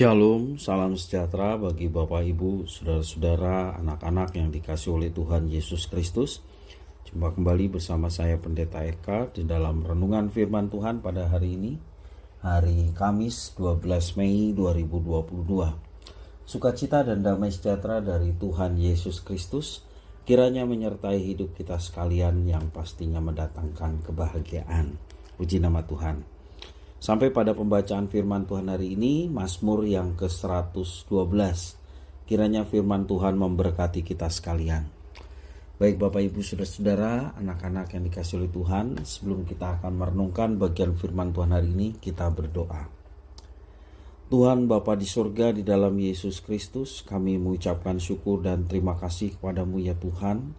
Shalom, salam sejahtera bagi Bapak Ibu, Saudara-saudara, anak-anak yang dikasihi oleh Tuhan Yesus Kristus. Jumpa kembali bersama saya Pendeta Eka di dalam renungan firman Tuhan pada hari ini, hari Kamis 12 Mei 2022. Sukacita dan damai sejahtera dari Tuhan Yesus Kristus kiranya menyertai hidup kita sekalian yang pastinya mendatangkan kebahagiaan. Puji nama Tuhan. Sampai pada pembacaan firman Tuhan hari ini, Mazmur yang ke-112. Kiranya firman Tuhan memberkati kita sekalian. Baik Bapak Ibu Saudara-saudara, anak-anak yang dikasihi oleh Tuhan, sebelum kita akan merenungkan bagian firman Tuhan hari ini, kita berdoa. Tuhan Bapa di surga, di dalam Yesus Kristus, kami mengucapkan syukur dan terima kasih kepadamu ya Tuhan,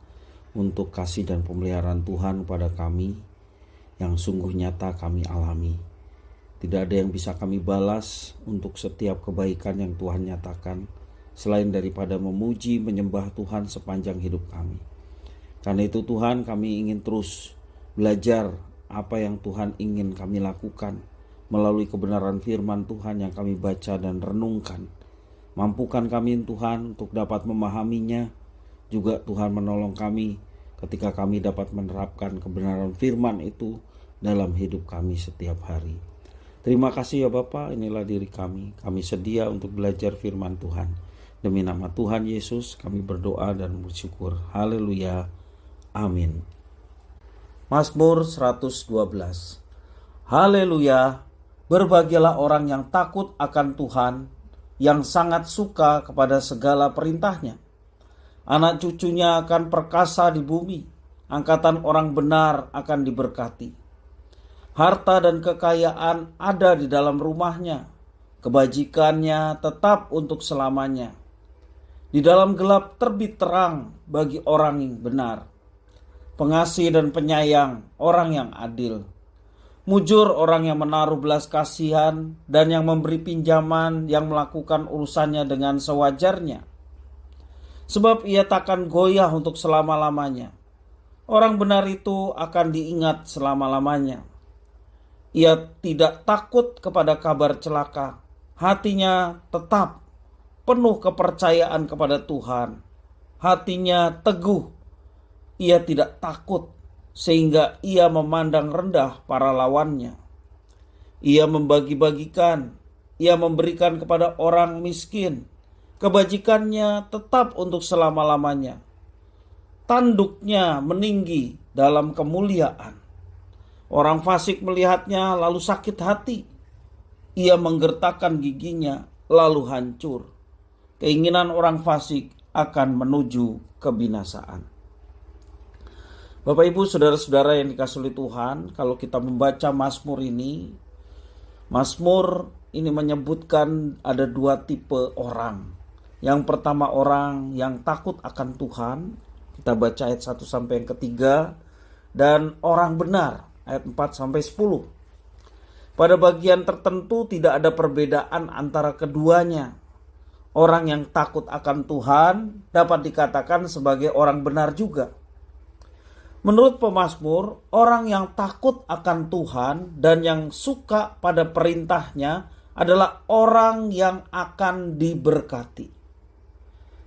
untuk kasih dan pemeliharaan Tuhan kepada kami, yang sungguh nyata kami alami. Tidak ada yang bisa kami balas untuk setiap kebaikan yang Tuhan nyatakan, selain daripada memuji, menyembah Tuhan sepanjang hidup kami. Karena itu Tuhan, kami ingin terus belajar apa yang Tuhan ingin kami lakukan melalui kebenaran firman Tuhan yang kami baca dan renungkan. Mampukan kami Tuhan untuk dapat memahaminya, juga Tuhan menolong kami ketika kami dapat menerapkan kebenaran firman itu dalam hidup kami setiap hari. Terima kasih ya Bapa, inilah diri kami. Kami sedia untuk belajar firman Tuhan. Demi nama Tuhan Yesus kami berdoa dan bersyukur. Haleluya. Amin. Mazmur 112. Haleluya. Berbahagialah orang yang takut akan Tuhan, yang sangat suka kepada segala perintahnya. Anak cucunya akan perkasa di bumi, angkatan orang benar akan diberkati. Harta dan kekayaan ada di dalam rumahnya, kebajikannya tetap untuk selamanya. Di dalam gelap terbit terang bagi orang yang benar, pengasih dan penyayang orang yang adil. Mujur orang yang menaruh belas kasihan dan yang memberi pinjaman, yang melakukan urusannya dengan sewajarnya. Sebab ia takkan goyah untuk selama-lamanya. Orang benar itu akan diingat selama-lamanya. Ia tidak takut kepada kabar celaka. Hatinya tetap penuh kepercayaan kepada Tuhan. Hatinya teguh. Ia tidak takut sehingga ia memandang rendah para lawannya. Ia membagi-bagikan. Ia memberikan kepada orang miskin. Kebajikannya tetap untuk selama-lamanya. Tanduknya meninggi dalam kemuliaan. Orang fasik melihatnya lalu sakit hati. Ia menggertakkan giginya lalu hancur. Keinginan orang fasik akan menuju kebinasaan. Bapak Ibu Saudara-saudara yang dikasihi oleh Tuhan, kalau kita membaca Mazmur ini menyebutkan ada dua tipe orang. Yang pertama orang yang takut akan Tuhan. Kita baca ayat 1 sampai yang ketiga. Dan orang benar. Ayat 4-10. Pada bagian tertentu tidak ada perbedaan antara keduanya. Orang yang takut akan Tuhan dapat dikatakan sebagai orang benar juga. Menurut pemazmur, orang yang takut akan Tuhan dan yang suka pada perintahnya adalah orang yang akan diberkati.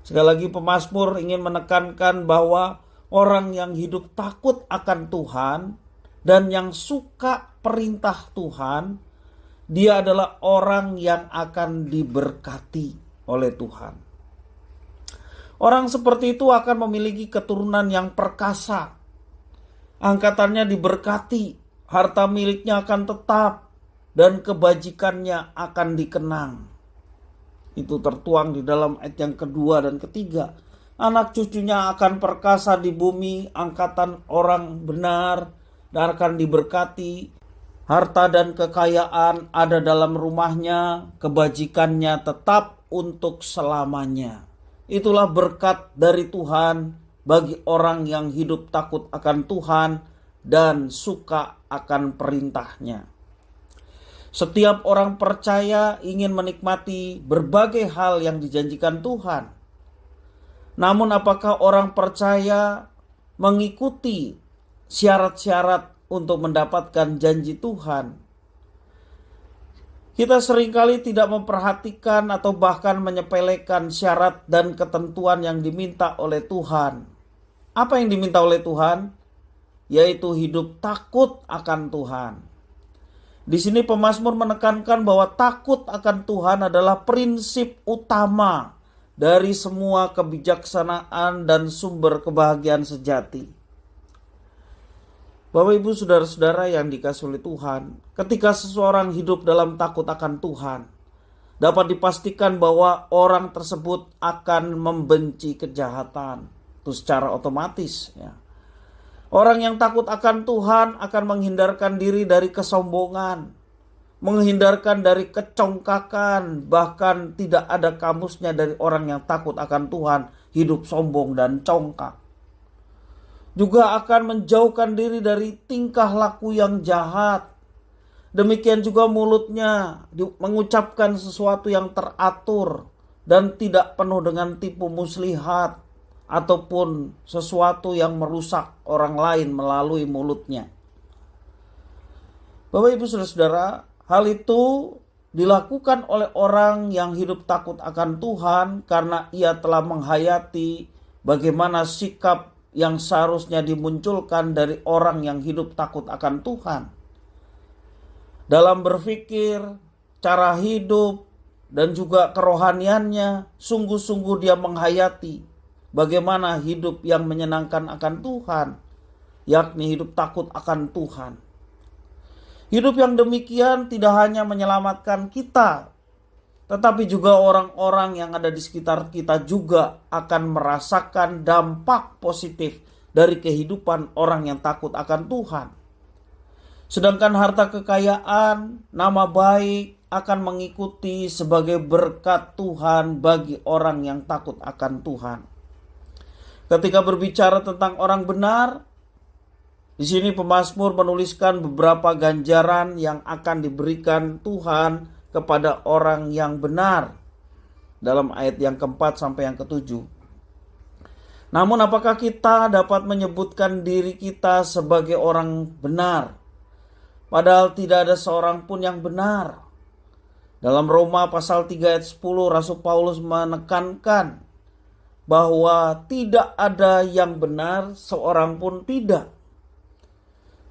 Sekali lagi pemazmur ingin menekankan bahwa orang yang hidup takut akan Tuhan dan yang suka perintah Tuhan, dia adalah orang yang akan diberkati oleh Tuhan. Orang seperti itu akan memiliki keturunan yang perkasa. Angkatannya diberkati, harta miliknya akan tetap, dan kebajikannya akan dikenang. Itu tertuang di dalam ayat yang kedua dan ketiga. Anak cucunya akan perkasa di bumi, angkatan orang benar, dan akan diberkati. Harta dan kekayaan ada dalam rumahnya, kebajikannya tetap untuk selamanya. Itulah berkat dari Tuhan bagi orang yang hidup takut akan Tuhan dan suka akan perintahnya. Setiap orang percaya ingin menikmati berbagai hal yang dijanjikan Tuhan. Namun apakah orang percaya mengikuti syarat-syarat untuk mendapatkan janji Tuhan? Kita seringkali tidak memperhatikan atau bahkan menyepelekan syarat dan ketentuan yang diminta oleh Tuhan. Apa yang diminta oleh Tuhan? Yaitu hidup takut akan Tuhan. Di sini pemazmur menekankan bahwa takut akan Tuhan adalah prinsip utama dari semua kebijaksanaan dan sumber kebahagiaan sejati. Bapak, Ibu, saudara-saudara yang dikasihi oleh Tuhan, ketika seseorang hidup dalam takut akan Tuhan, dapat dipastikan bahwa orang tersebut akan membenci kejahatan. Itu secara otomatis, ya. Orang yang takut akan Tuhan akan menghindarkan diri dari kesombongan, menghindarkan dari kecongkakan, bahkan tidak ada kamusnya dari orang yang takut akan Tuhan hidup sombong dan congkak. Juga akan menjauhkan diri dari tingkah laku yang jahat. Demikian juga mulutnya mengucapkan sesuatu yang teratur dan tidak penuh dengan tipu muslihat ataupun sesuatu yang merusak orang lain melalui mulutnya. Bapak, Ibu, saudara-saudara, hal itu dilakukan oleh orang yang hidup takut akan Tuhan karena ia telah menghayati bagaimana sikap yang seharusnya dimunculkan dari orang yang hidup takut akan Tuhan. Dalam berpikir, cara hidup, dan juga kerohaniannya, sungguh-sungguh dia menghayati bagaimana hidup yang menyenangkan akan Tuhan, yakni hidup takut akan Tuhan. Hidup yang demikian tidak hanya menyelamatkan kita, tetapi juga orang-orang yang ada di sekitar kita juga akan merasakan dampak positif dari kehidupan orang yang takut akan Tuhan. Sedangkan harta kekayaan, nama baik akan mengikuti sebagai berkat Tuhan bagi orang yang takut akan Tuhan. Ketika berbicara tentang orang benar, di sini pemazmur menuliskan beberapa ganjaran yang akan diberikan Tuhan kepada orang yang benar dalam ayat yang keempat sampai yang ketujuh. Namun apakah kita dapat menyebutkan diri kita sebagai orang benar? Padahal tidak ada seorang pun yang benar. Dalam Roma pasal 3 ayat 10 Rasul Paulus menekankan bahwa tidak ada yang benar, seorang pun tidak.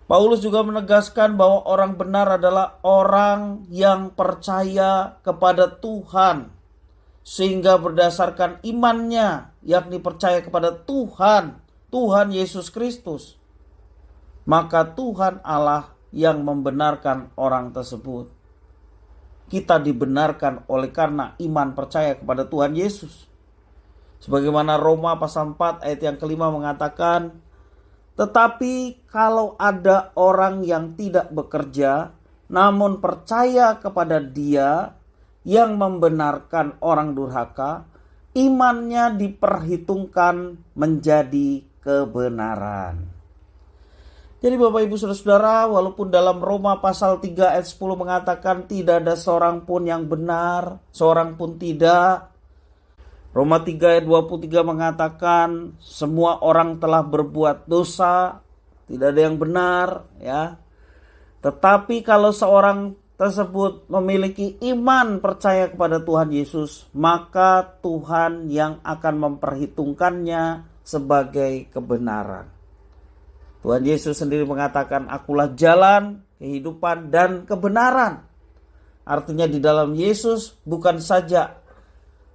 Paulus juga menegaskan bahwa orang benar adalah orang yang percaya kepada Tuhan, sehingga berdasarkan imannya, yakni percaya kepada Tuhan Yesus Kristus, maka Tuhan Allah yang membenarkan orang tersebut. Kita dibenarkan oleh karena iman percaya kepada Tuhan Yesus. Sebagaimana Roma pasal 4 ayat yang kelima mengatakan, tetapi kalau ada orang yang tidak bekerja, namun percaya kepada Dia yang membenarkan orang durhaka, imannya diperhitungkan menjadi kebenaran. Jadi Bapak, Ibu, saudara-saudara, walaupun dalam Roma pasal 3 ayat 10 mengatakan tidak ada seorang pun yang benar, seorang pun tidak. Roma 3 ayat 23 mengatakan semua orang telah berbuat dosa, tidak ada yang benar, ya. Tetapi kalau seorang tersebut memiliki iman percaya kepada Tuhan Yesus, maka Tuhan yang akan memperhitungkannya sebagai kebenaran. Tuhan Yesus sendiri mengatakan, akulah jalan, kehidupan, dan kebenaran. Artinya di dalam Yesus bukan saja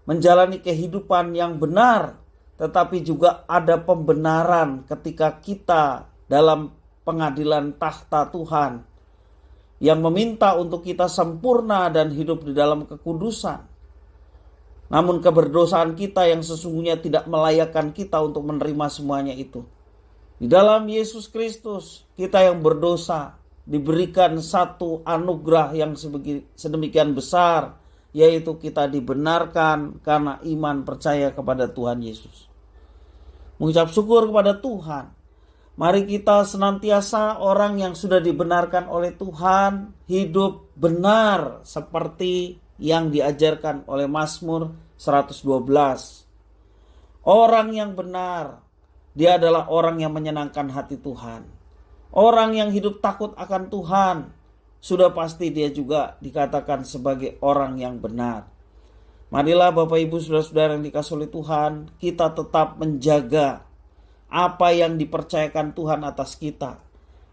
menjalani kehidupan yang benar, tetapi juga ada pembenaran ketika kita dalam pengadilan tahta Tuhan yang meminta untuk kita sempurna dan hidup di dalam kekudusan. Namun keberdosaan kita yang sesungguhnya tidak melayakkan kita untuk menerima semuanya itu. Di dalam Yesus Kristus kita yang berdosa diberikan satu anugerah yang sedemikian besar, yaitu kita dibenarkan karena iman percaya kepada Tuhan Yesus. Mengucap syukur kepada Tuhan. Mari kita senantiasa orang yang sudah dibenarkan oleh Tuhan hidup benar seperti yang diajarkan oleh Mazmur 112. Orang yang benar, dia adalah orang yang menyenangkan hati Tuhan. Orang yang hidup takut akan Tuhan, sudah pasti dia juga dikatakan sebagai orang yang benar. Marilah Bapak Ibu Saudara-saudara yang dikasihi oleh Tuhan, kita tetap menjaga apa yang dipercayakan Tuhan atas kita.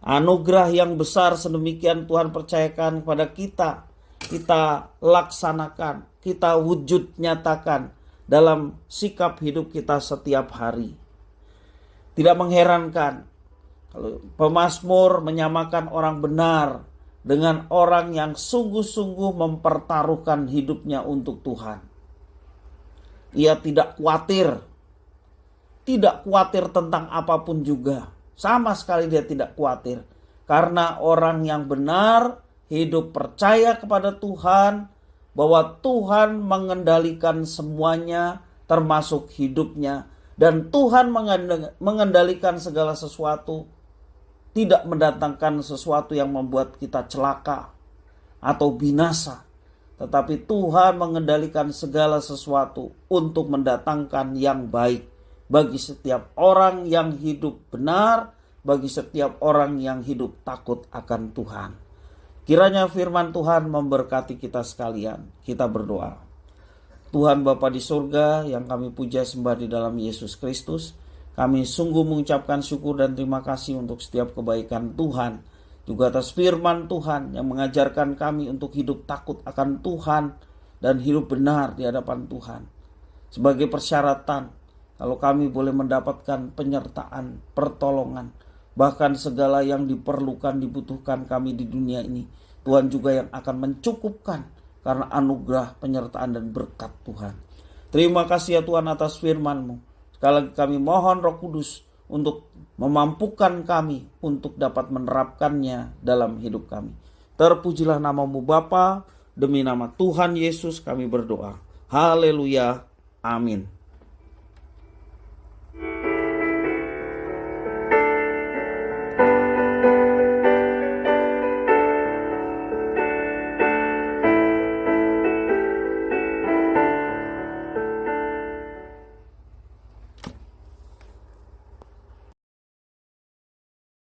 Anugerah yang besar sedemikian Tuhan percayakan kepada kita, kita laksanakan, kita wujud nyatakan dalam sikap hidup kita setiap hari. Tidak mengherankan kalau pemazmur menyamakan orang benar dengan orang yang sungguh-sungguh mempertaruhkan hidupnya untuk Tuhan. Ia tidak khawatir tentang apapun juga. Sama sekali dia tidak khawatir. Karena orang yang benar hidup percaya kepada Tuhan, bahwa Tuhan mengendalikan semuanya termasuk hidupnya. Dan Tuhan mengendalikan segala sesuatu, tidak mendatangkan sesuatu yang membuat kita celaka atau binasa. Tetapi Tuhan mengendalikan segala sesuatu untuk mendatangkan yang baik bagi setiap orang yang hidup benar, bagi setiap orang yang hidup takut akan Tuhan. Kiranya firman Tuhan memberkati kita sekalian. Kita berdoa. Tuhan Bapa di surga yang kami puja sembah di dalam Yesus Kristus, kami sungguh mengucapkan syukur dan terima kasih untuk setiap kebaikan Tuhan. Juga atas firman Tuhan yang mengajarkan kami untuk hidup takut akan Tuhan dan hidup benar di hadapan Tuhan. Sebagai persyaratan, kalau kami boleh mendapatkan penyertaan, pertolongan, bahkan segala yang diperlukan, dibutuhkan kami di dunia ini, Tuhan juga yang akan mencukupkan karena anugerah, penyertaan dan berkat Tuhan. Terima kasih ya Tuhan atas firman-Mu. Sekali lagi kami mohon Roh Kudus untuk memampukan kami untuk dapat menerapkannya dalam hidup kami. Terpujilah nama-Mu Bapa, demi nama Tuhan Yesus kami berdoa. Haleluya. Amin.